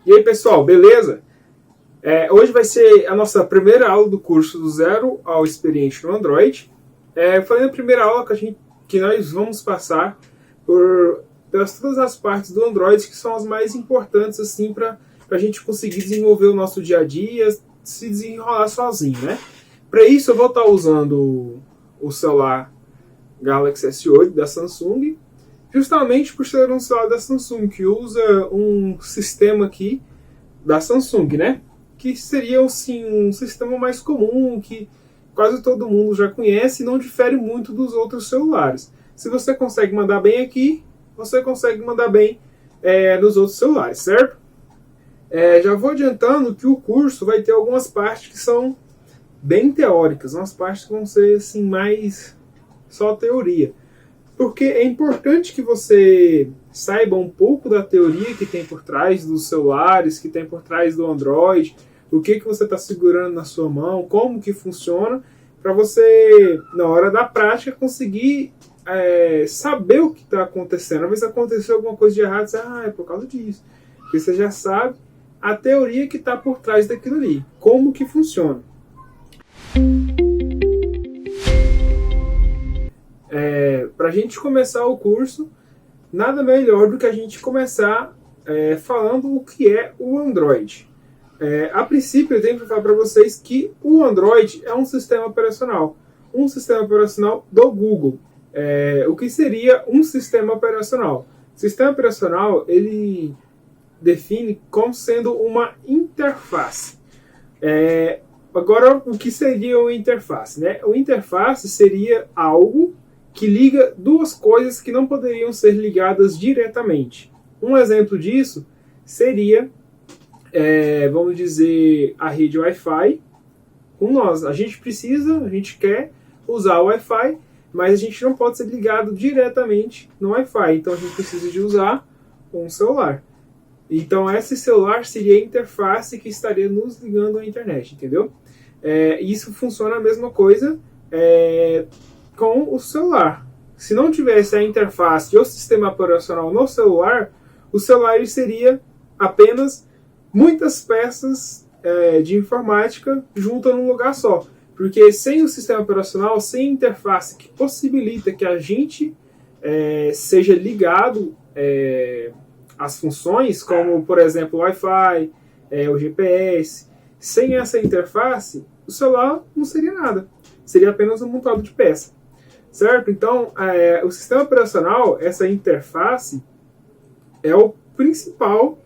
E aí, pessoal, beleza? Hoje vai ser a nossa primeira aula do curso do Zero ao Experiente no Android. Foi na primeira aula que nós vamos passar pelas todas as partes do Android que são as mais importantes assim, para a gente conseguir desenvolver o nosso dia a dia, se desenrolar sozinho, né? Para isso eu vou estar usando o celular Galaxy S8 da Samsung, justamente por ser um celular da Samsung que usa um sistema aqui da Samsung, né? Que seria assim, um sistema mais comum, que quase todo mundo já conhece e não difere muito dos outros celulares. Se você consegue mandar bem aqui, você consegue mandar bem nos outros celulares, certo? Já vou adiantando que o curso vai ter algumas partes que são bem teóricas, umas partes que vão ser assim, mais só teoria. Porque é importante que você saiba um pouco da teoria que tem por trás dos celulares, que tem por trás do Android, o que você está segurando na sua mão, como que funciona, para você, na hora da prática, conseguir saber o que está acontecendo. Às vezes aconteceu alguma coisa de errado, você, é por causa disso. Porque você já sabe a teoria que está por trás daquilo ali, como que funciona. Para a gente começar o curso, nada melhor do que a gente começar falando o que é o Android. A princípio, eu tenho que falar para vocês que o Android é um sistema operacional do Google. O que seria um sistema operacional? O sistema operacional, ele define como sendo uma interface. Agora, o que seria uma interface, né? O interface seria algo que liga duas coisas que não poderiam ser ligadas diretamente. Um exemplo disso seria, vamos dizer, a rede Wi-Fi com nós. A gente quer usar o Wi-Fi, mas a gente não pode ser ligado diretamente no Wi-Fi. Então a gente precisa de usar um celular. Então esse celular seria a interface que estaria nos ligando à internet, entendeu? Isso funciona a mesma coisa com o celular. Se não tivesse a interface e o sistema operacional no celular, o celular seria apenas muitas peças de informática juntas num lugar só. Porque sem o sistema operacional, sem a interface que possibilita que a gente seja ligado às funções, como, por exemplo, o Wi-Fi, o GPS, sem essa interface, o celular não seria nada. Seria apenas um montado de peça. Certo? Então, o sistema operacional, essa interface, é o principal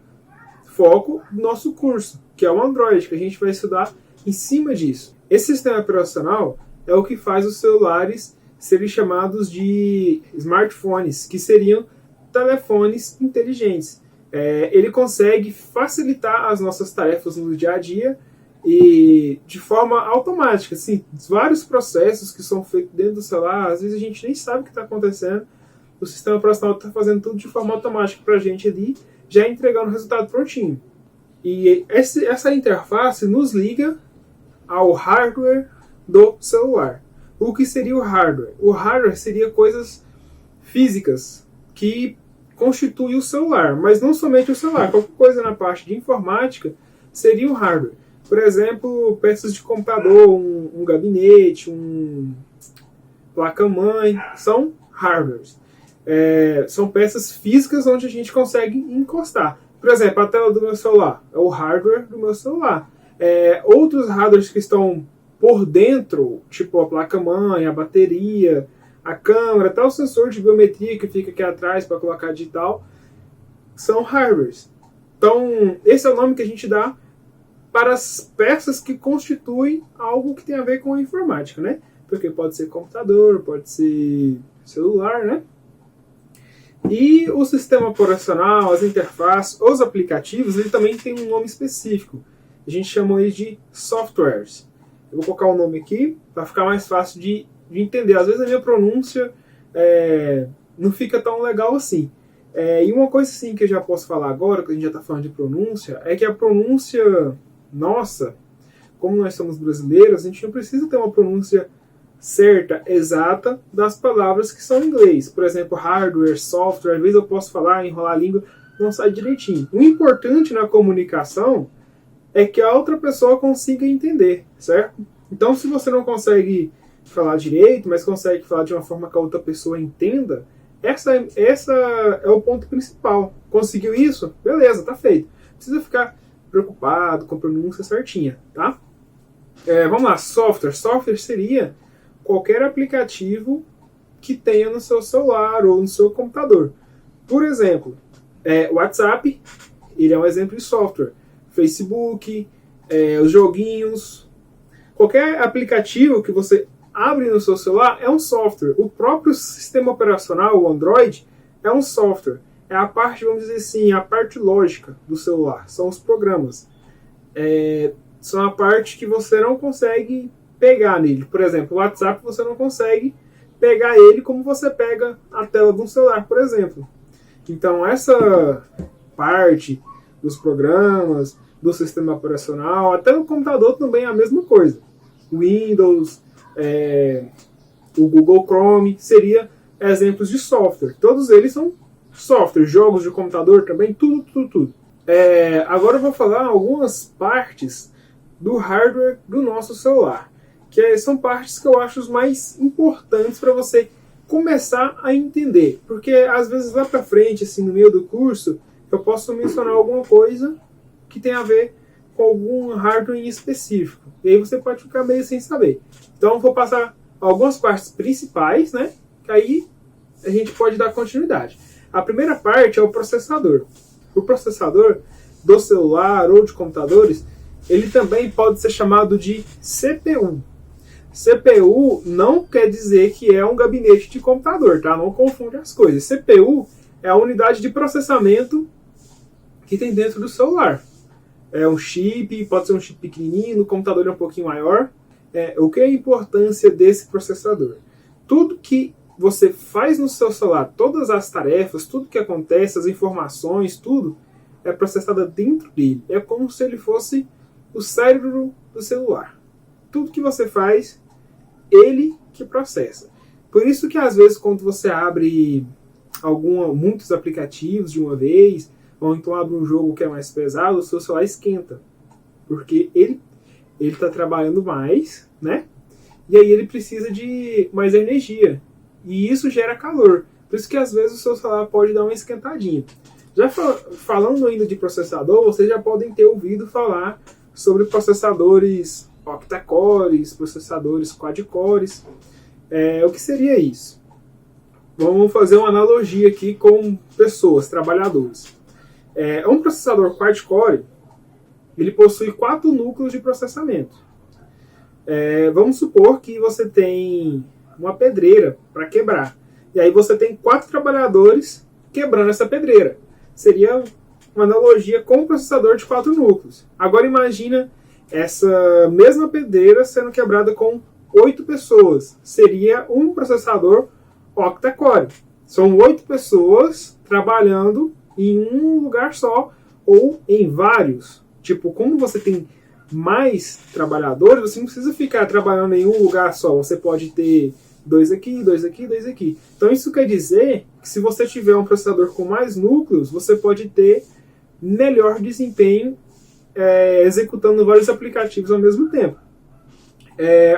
foco do nosso curso, que é o Android, que a gente vai estudar em cima disso. Esse sistema operacional é o que faz os celulares serem chamados de smartphones, que seriam telefones inteligentes. Ele consegue facilitar as nossas tarefas no dia a dia e de forma automática. Assim, vários processos que são feitos dentro do celular, às vezes a gente nem sabe o que está acontecendo. O sistema operacional está fazendo tudo de forma automática para a gente ali, já entregando o resultado prontinho. E essa interface nos liga ao hardware do celular. O que seria o hardware? O hardware seria coisas físicas que constituem o celular, mas não somente o celular. Qualquer coisa na parte de informática seria o hardware. Por exemplo, peças de computador, um gabinete, placa-mãe, são hardwares. São peças físicas onde a gente consegue encostar. Por exemplo, a tela do meu celular é o hardware do meu celular. Outros hardwares que estão por dentro, tipo a placa-mãe, a bateria, a câmera, até o sensor de biometria que fica aqui atrás para colocar digital, são hardwares. Então, esse é o nome que a gente dá para as peças que constituem algo que tem a ver com a informática, né? Porque pode ser computador, pode ser celular, né? E o sistema operacional, as interfaces, os aplicativos, ele também tem um nome específico. A gente chama ele de softwares. Eu vou colocar o nome aqui para ficar mais fácil de entender. Às vezes a minha pronúncia não fica tão legal assim. E uma coisa assim que eu já posso falar agora, que a gente já está falando de pronúncia, é que a pronúncia nossa, como nós somos brasileiros, a gente não precisa ter uma pronúncia certa, exata das palavras que são em inglês. Por exemplo, hardware, software, às vezes eu posso falar, enrolar a língua, não sai direitinho. O importante na comunicação é que a outra pessoa consiga entender, certo? Então, se você não consegue falar direito, mas consegue falar de uma forma que a outra pessoa entenda, essa é o ponto principal. Conseguiu isso? Beleza, tá feito. Não precisa ficar preocupado com a pronúncia certinha, tá? Vamos lá, software. Software seria qualquer aplicativo que tenha no seu celular ou no seu computador. Por exemplo, WhatsApp, ele é um exemplo de software. Facebook, os joguinhos, qualquer aplicativo que você abre no seu celular é um software. O próprio sistema operacional, o Android, é um software. É a parte, vamos dizer assim, a parte lógica do celular. São os programas. São a parte que você não consegue pegar nele. Por exemplo, o WhatsApp você não consegue pegar ele como você pega a tela de um celular, por exemplo. Então, essa parte dos programas, do sistema operacional, até no computador também é a mesma coisa. Windows, o Google Chrome, seria exemplos de software. Todos eles são software, jogos de computador também, tudo. Agora eu vou falar algumas partes do hardware do nosso celular, que são partes que eu acho os mais importantes para você começar a entender, porque às vezes lá para frente, assim, no meio do curso, eu posso mencionar alguma coisa que tem a ver com algum hardware em específico, e aí você pode ficar meio sem saber. Então eu vou passar algumas partes principais, né, que aí a gente pode dar continuidade. A primeira parte é o processador. O processador do celular ou de computadores, ele também pode ser chamado de CPU. CPU não quer dizer que é um gabinete de computador, tá? Não confunde as coisas. CPU é a unidade de processamento que tem dentro do celular. É um chip, pode ser um chip pequenininho, no computador é um pouquinho maior. O que é a importância desse processador? Tudo que você faz no seu celular, todas as tarefas, tudo que acontece, as informações, tudo é processado dentro dele. É como se ele fosse o cérebro do celular. Tudo que você faz, ele que processa. Por isso que às vezes quando você abre muitos aplicativos de uma vez, ou então abre um jogo que é mais pesado, o seu celular esquenta. Porque ele está trabalhando mais, né? E aí ele precisa de mais energia. E isso gera calor. Por isso que às vezes o seu celular pode dar uma esquentadinha. Já falando ainda de processador, vocês já podem ter ouvido falar sobre processadores octa-cores, processadores quad-cores. O que seria isso? Vamos fazer uma analogia aqui com pessoas, trabalhadores. Um processador quad-core, ele possui 4 núcleos de processamento. Vamos supor que você tem uma pedreira para quebrar. E aí você tem 4 trabalhadores quebrando essa pedreira. Seria uma analogia com um processador de 4 núcleos. Agora imagina essa mesma pedreira sendo quebrada com 8 pessoas. Seria um processador octa-core. São 8 pessoas trabalhando em um lugar só ou em vários. Tipo, como você tem mais trabalhadores, você não precisa ficar trabalhando em um lugar só. Você pode ter 2 aqui, 2 aqui, 2 aqui. Então isso quer dizer que se você tiver um processador com mais núcleos, você pode ter melhor desempenho executando vários aplicativos ao mesmo tempo.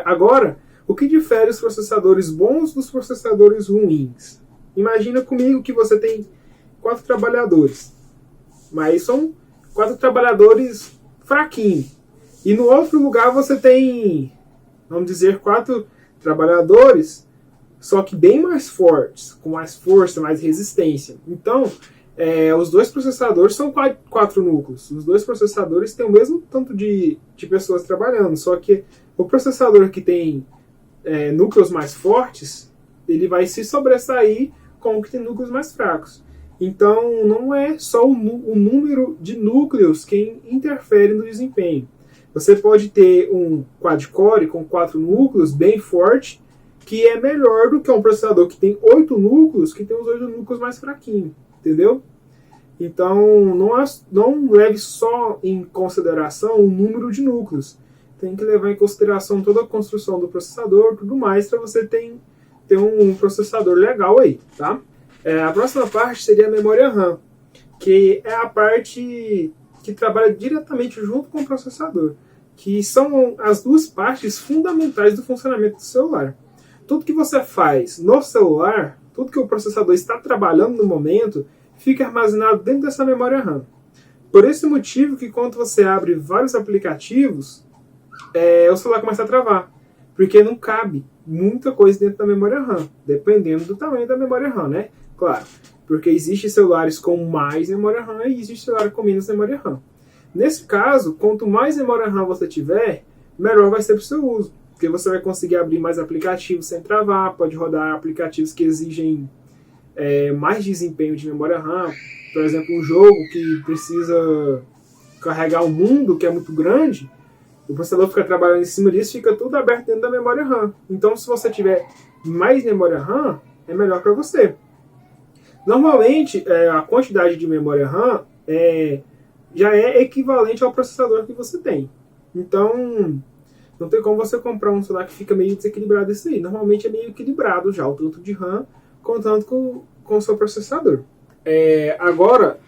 Agora, o que difere os processadores bons dos processadores ruins? Imagina comigo que você tem 4 trabalhadores, mas são 4 trabalhadores fraquinhos. E no outro lugar você tem, vamos dizer, 4 trabalhadores, só que bem mais fortes, com mais força, mais resistência. Então, os dois processadores são 4 núcleos. Os dois processadores têm o mesmo tanto de pessoas trabalhando, só que o processador que tem núcleos mais fortes, ele vai se sobressair com o que tem núcleos mais fracos. Então, não é só o número de núcleos que interfere no desempenho. Você pode ter um quad-core com 4 núcleos bem forte, que é melhor do que um processador que tem 8 núcleos, que tem os 8 núcleos mais fraquinhos. Entendeu? Então, não leve só em consideração o número de núcleos. Tem que levar em consideração toda a construção do processador, tudo mais, para você ter um processador legal aí, tá? A próxima parte seria a memória RAM. que é a parte que trabalha diretamente junto com o processador, que são as duas partes fundamentais do funcionamento do celular. Tudo que você faz no celular, tudo que o processador está trabalhando no momento, fica armazenado dentro dessa memória RAM. Por esse motivo que quando você abre vários aplicativos, o celular começa a travar, porque não cabe muita coisa dentro da memória RAM, dependendo do tamanho da memória RAM, né? Claro, porque existem celulares com mais memória RAM e existem celulares com menos memória RAM. Nesse caso, quanto mais memória RAM você tiver, melhor vai ser para o seu uso, porque você vai conseguir abrir mais aplicativos sem travar, pode rodar aplicativos que exigem mais desempenho de memória RAM, por exemplo, um jogo que precisa carregar um mundo que é muito grande, o processador fica trabalhando em cima disso, fica tudo aberto dentro da memória RAM. Então, se você tiver mais memória RAM, é melhor para você. Normalmente, a quantidade de memória RAM já é equivalente ao processador que você tem. Então, não tem como você comprar um celular que fica meio desequilibrado isso aí. Normalmente é meio equilibrado já, o tanto de RAM, contando com o seu processador. Agora,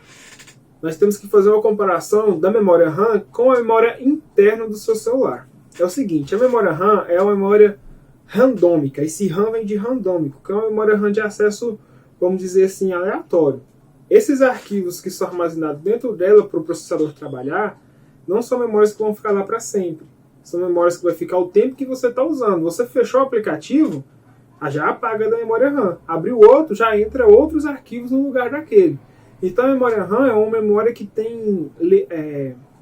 nós temos que fazer uma comparação da memória RAM com a memória interna do seu celular. É o seguinte, a memória RAM é uma memória randômica. Esse RAM vem de randômico, que é uma memória RAM de acesso, vamos dizer assim, aleatório. Esses arquivos que são armazenados dentro dela para o processador trabalhar, não são memórias que vão ficar lá para sempre. São memórias que vai ficar o tempo que você está usando. Você fechou o aplicativo, já apaga da memória RAM. Abriu outro, já entra outros arquivos no lugar daquele. Então a memória RAM é uma memória que tem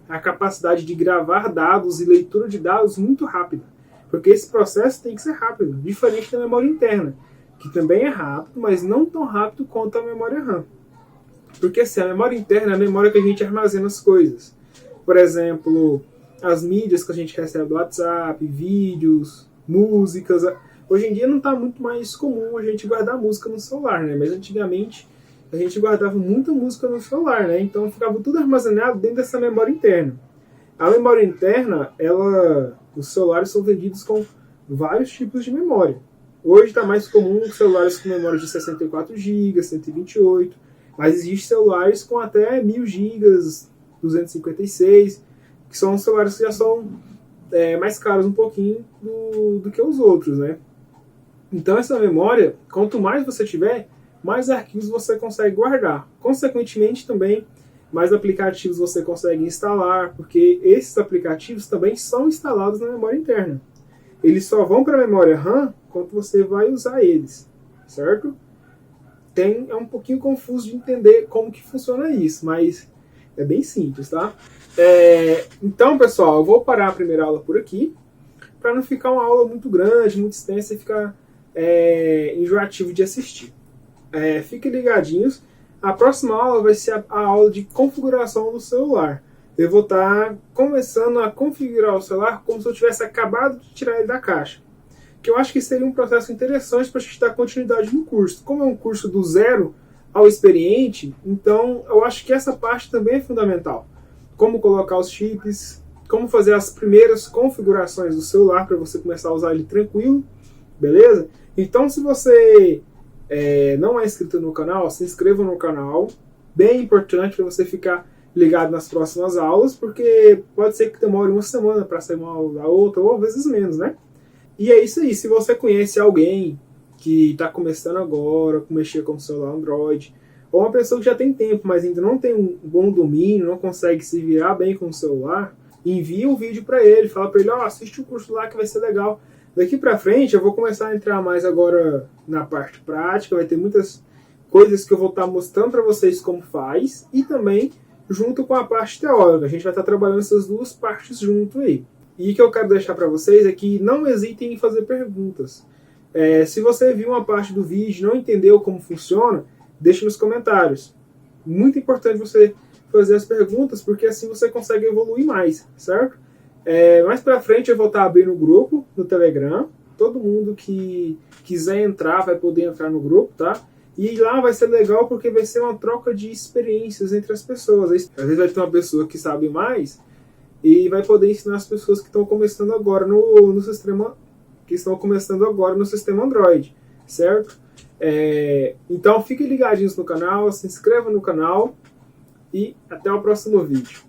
a capacidade de gravar dados e leitura de dados muito rápida. Porque esse processo tem que ser rápido, diferente da memória interna, que também é rápido, mas não tão rápido quanto a memória RAM. Porque assim, a memória interna é a memória que a gente armazena as coisas. Por exemplo, as mídias que a gente recebe do WhatsApp, vídeos, músicas. Hoje em dia não está muito mais comum a gente guardar música no celular, né? Mas antigamente a gente guardava muita música no celular, né? Então ficava tudo armazenado dentro dessa memória interna. A memória interna, os celulares são vendidos com vários tipos de memória. Hoje está mais comum celulares com memória de 64 GB, 128, mas existem celulares com até 1000 GB, 256, que são celulares que já são mais caros um pouquinho do que os outros, né? Então essa memória, quanto mais você tiver, mais arquivos você consegue guardar. Consequentemente também, mais aplicativos você consegue instalar, porque esses aplicativos também são instalados na memória interna. Eles só vão para a memória RAM quando você vai usar eles, certo? É um pouquinho confuso de entender como que funciona isso, mas é bem simples, tá? Então, pessoal, eu vou parar a primeira aula por aqui, para não ficar uma aula muito grande, muito extensa e ficar enjoativo de assistir. Fiquem ligadinhos. A próxima aula vai ser a aula de configuração do celular. Eu vou estar começando a configurar o celular como se eu tivesse acabado de tirar ele da caixa. Que eu acho que seria um processo interessante para a gente dar continuidade no curso. Como é um curso do zero ao experiente, então eu acho que essa parte também é fundamental. Como colocar os chips, como fazer as primeiras configurações do celular para você começar a usar ele tranquilo, beleza? Então, se você não é inscrito no canal, se inscreva no canal, bem importante para você ficar ligado nas próximas aulas, porque pode ser que demore uma semana para sair uma aula da outra, ou às vezes menos, né? E é isso aí, se você conhece alguém que está começando agora, a mexer com o celular Android, ou uma pessoa que já tem tempo, mas ainda não tem um bom domínio, não consegue se virar bem com o celular, envia um vídeo para ele, fala para ele, assiste o curso lá que vai ser legal. Daqui para frente eu vou começar a entrar mais agora na parte prática, vai ter muitas coisas que eu vou estar mostrando para vocês como faz, e também junto com a parte teórica, a gente vai estar trabalhando essas duas partes junto aí. E o que eu quero deixar para vocês é que não hesitem em fazer perguntas. Se você viu uma parte do vídeo e não entendeu como funciona, deixe nos comentários. Muito importante você fazer as perguntas, porque assim você consegue evoluir mais, certo? Mais pra frente eu vou estar abrindo o grupo no Telegram. Todo mundo que quiser entrar vai poder entrar no grupo, tá? E lá vai ser legal porque vai ser uma troca de experiências entre as pessoas. Às vezes vai ter uma pessoa que sabe mais e vai poder ensinar as pessoas que estão começando agora no sistema, Android, certo? Então fiquem ligadinhos no canal, se inscrevam no canal e até o próximo vídeo.